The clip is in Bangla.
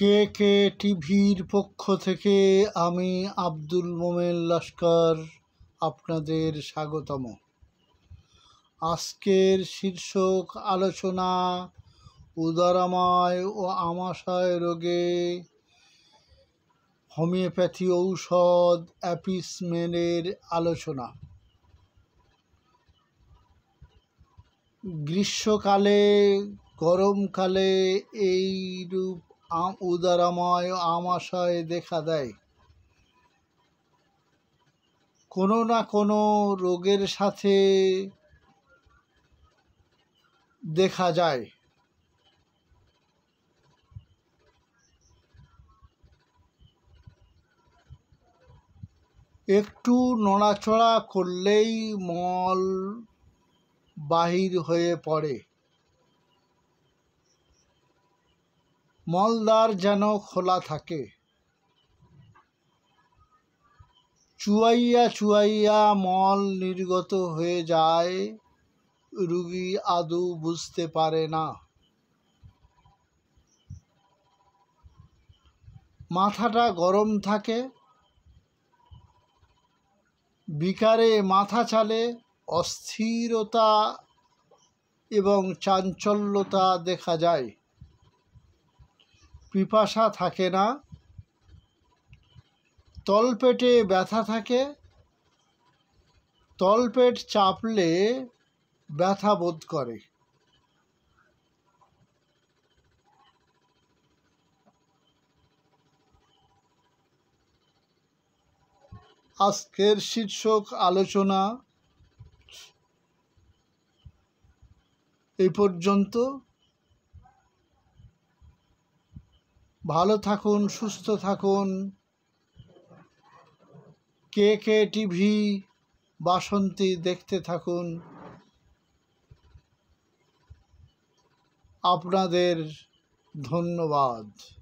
কে কে টিভির পক্ষ থেকে আমি আব্দুল মোমেন লস্কর আপনাদের স্বাগতম। আজকের শীর্ষক আলোচনা উদরাময় ও আমাশয় রোগে হোমিওপ্যাথি ঔষধ অ্যাপিসমেনের আলোচনা। গ্রীষ্মকালে গরমকালে এইরূপ উদরাময় ও আমাশয় দেখা দেয়। কোনো না কোনো রোগের সাথে দেখা যায়। একটু নড়াচড়া করলেই মল বাহির হয়ে পড়ে। মলদ্বার যেন খোলা থাকে। চুয়াইয়া চুয়াইয়া মল নির্গত হয়ে যায়, রোগী আদৌ বুঝতে পারে না। মাথাটা গরম থাকে। বিকারে মাথা চালে, অস্থিরতা এবং চাঞ্চল্যতা দেখা যায়। পিপাসা থাকে না। তলপেটে ব্যথা থাকে। তলপেট চাপলে ব্যথা বোধ করে। আজকের শীর্ষক আলোচনা এই পর্যন্ত। ভালো থাকুন, সুস্থ থাকুন। কে কে টিভি বাসন্তী দেখতে থাকুন। আপনাদের ধন্যবাদ।